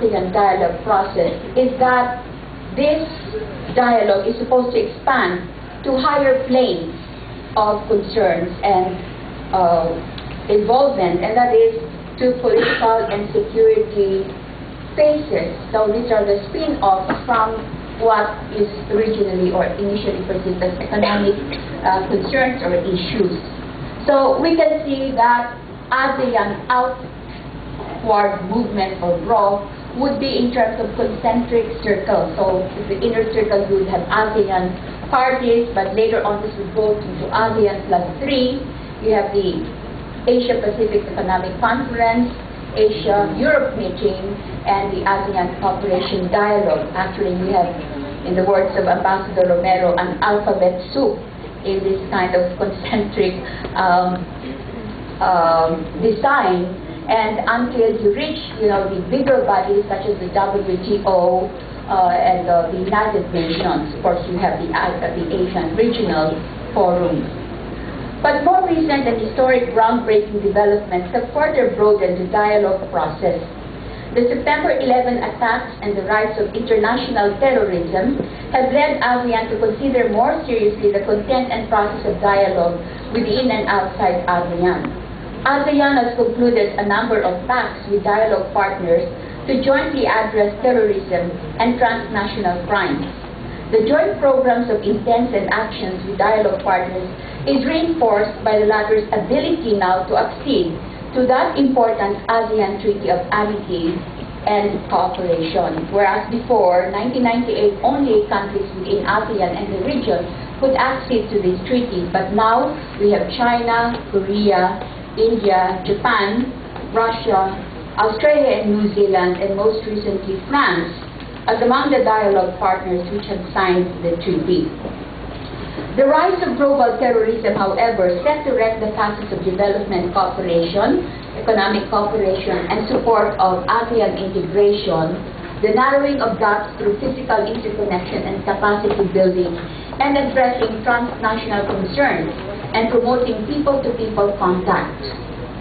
ASEAN dialogue process is that this dialogue is supposed to expand to higher planes of concerns and involvement, and that is to political and security phases. So these are the spin-offs from what is originally or initially perceived as economic concerns or issues. So we can see that ASEAN outward movement or draw would be in terms of concentric circles. So the inner circle would have ASEAN parties, but later on this would go into ASEAN plus 3. You have the Asia-Pacific Economic Conference, Asia-Europe meeting, and the ASEAN Cooperation Dialogue. Actually, we have, in the words of Ambassador Romero, an alphabet soup in this kind of concentric design. And until you reach, the bigger bodies such as the WTO and the United Nations, of course, you have the Asian Regional Forum. But more recent and historic groundbreaking developments have further broadened the dialogue process. The September 11 attacks and the rise of international terrorism have led ASEAN to consider more seriously the content and process of dialogue within and outside ASEAN. ASEAN has concluded a number of pacts with dialogue partners to jointly address terrorism and transnational crimes. The joint programs of intents and actions with dialogue partners is reinforced by the latter's ability now to accede to that important ASEAN Treaty of Amity and Cooperation. Whereas before, 1998, only countries within ASEAN and the region could accede to this treaty. But now we have China, Korea, India, Japan, Russia, Australia and New Zealand, and most recently France, as among the dialogue partners which have signed the treaty. The rise of global terrorism, however, set to wreck the facets of development cooperation, economic cooperation, and support of ASEAN integration, the narrowing of gaps through physical interconnection and capacity building, and addressing transnational concerns, and promoting people-to-people contact.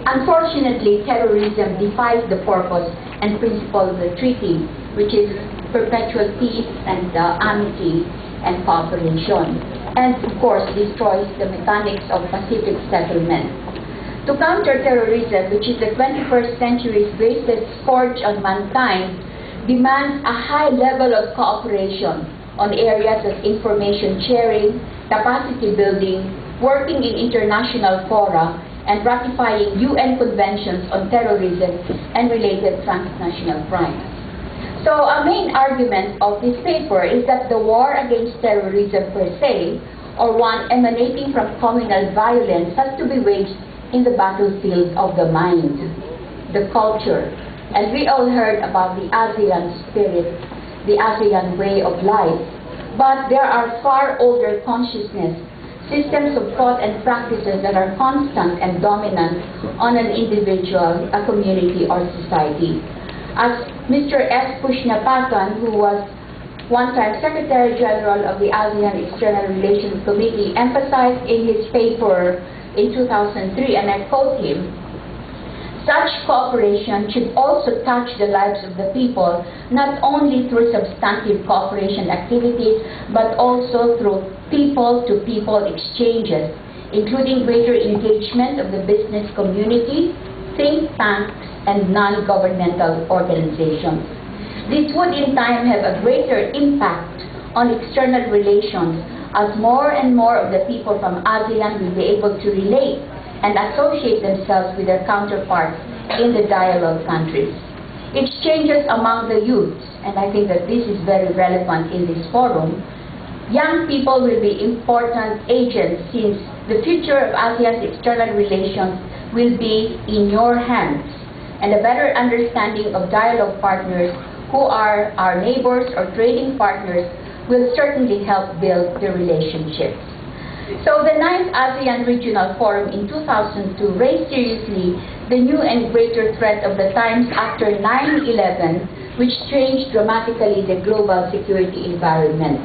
Unfortunately, terrorism defies the purpose and principle of the treaty, which is perpetual peace and amity and cooperation, and of course destroys the mechanics of Pacific settlement. To counter terrorism, which is the 21st century's greatest scourge on mankind, demands a high level of cooperation on areas of information sharing, capacity building, working in international fora, and ratifying UN conventions on terrorism and related transnational crimes. So a main argument of this paper is that the war against terrorism per se, or one emanating from communal violence, has to be waged in the battlefield of the mind, the culture. And we all heard about the ASEAN spirit, the ASEAN way of life. But there are far older consciousness, systems of thought and practices that are constant and dominant on an individual, a community, or society. As Mr. S. Pushnapatan, who was one-time Secretary General of the ASEAN External Relations Committee, emphasized in his paper in 2003, and I quote him, "Such cooperation should also touch the lives of the people, not only through substantive cooperation activities, but also through people-to-people exchanges, including greater engagement of the business community, think tanks, and non-governmental organizations. This would in time have a greater impact on external relations, as more and more of the people from ASEAN will be able to relate and associate themselves with their counterparts in the dialogue countries. Exchanges among the youths," and I think that this is very relevant in this forum, "young people will be important agents since the future of ASEAN's external relations will be in your hands, and a better understanding of dialogue partners who are our neighbors or trading partners will certainly help build the relationships." So the 9th ASEAN Regional Forum in 2002 raised seriously the new and greater threat of the times after 9/11, which changed dramatically the global security environment.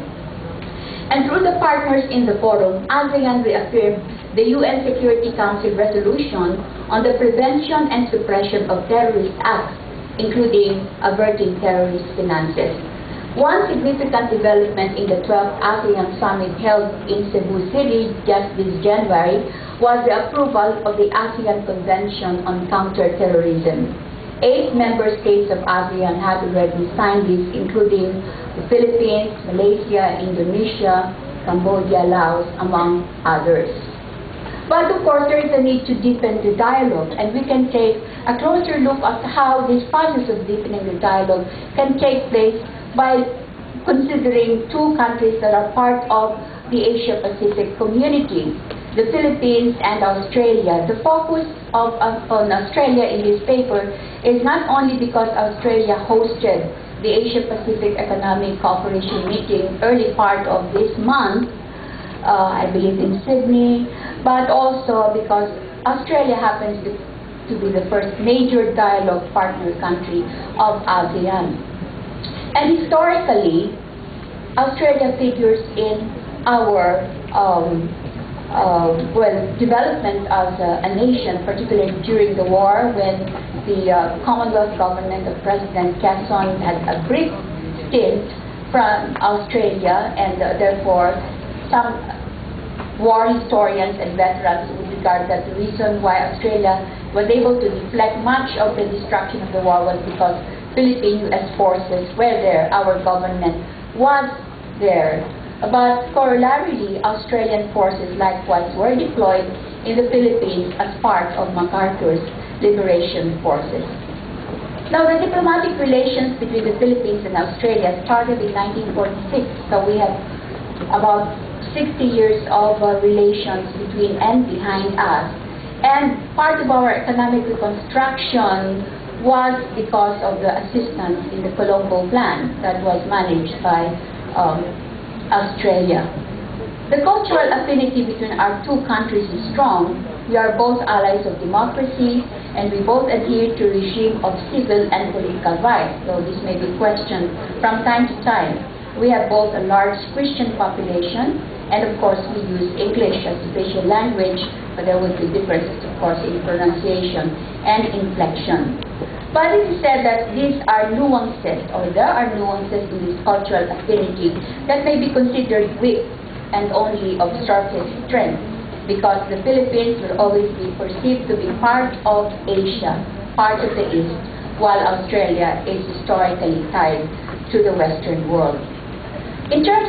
And through the partners in the forum, ASEAN reaffirmed the UN Security Council resolution on the prevention and suppression of terrorist acts including averting terrorist finances. One significant development in the 12th ASEAN Summit held in Cebu City just this January was the approval of the ASEAN Convention on Counterterrorism. 8 member states of ASEAN have already signed this, including the Philippines, Malaysia, Indonesia, Cambodia, Laos, among others. But of course, there is a need to deepen the dialogue, and we can take a closer look at how this process of deepening the dialogue can take place by considering 2 countries that are part of the Asia-Pacific community, the Philippines and Australia. The focus on Australia in this paper is not only because Australia hosted the Asia-Pacific Economic Cooperation meeting early part of this month, I believe in Sydney, but also because Australia happens to be the first major dialogue partner country of ASEAN. And historically, Australia figures in our development as a nation, particularly during the war, when the Commonwealth government of President Quezon had a brief stint from Australia, and therefore some war historians and veterans would regard that the reason why Australia was able to deflect much of the destruction of the war was because Philippine U.S. forces were there, our government was there. But corollarily, Australian forces likewise were deployed in the Philippines as part of MacArthur's liberation forces. Now, the diplomatic relations between the Philippines and Australia started in 1946, so we have about 60 years of relations between and behind us. And part of our economic reconstruction was because of the assistance in the Colombo Plan that was managed by Australia. The cultural affinity between our 2 countries is strong. We are both allies of democracy, and we both adhere to a regime of civil and political rights, though this may be questioned from time to time. We have both a large Christian population, and of course we use English as official language, but there would be differences, of course, in pronunciation and inflection. But it is said that these are nuances, or there are nuances in this cultural affinity that may be considered weak and only of surface strength, because the Philippines will always be perceived to be part of Asia, part of the East, while Australia is historically tied to the Western world. In terms of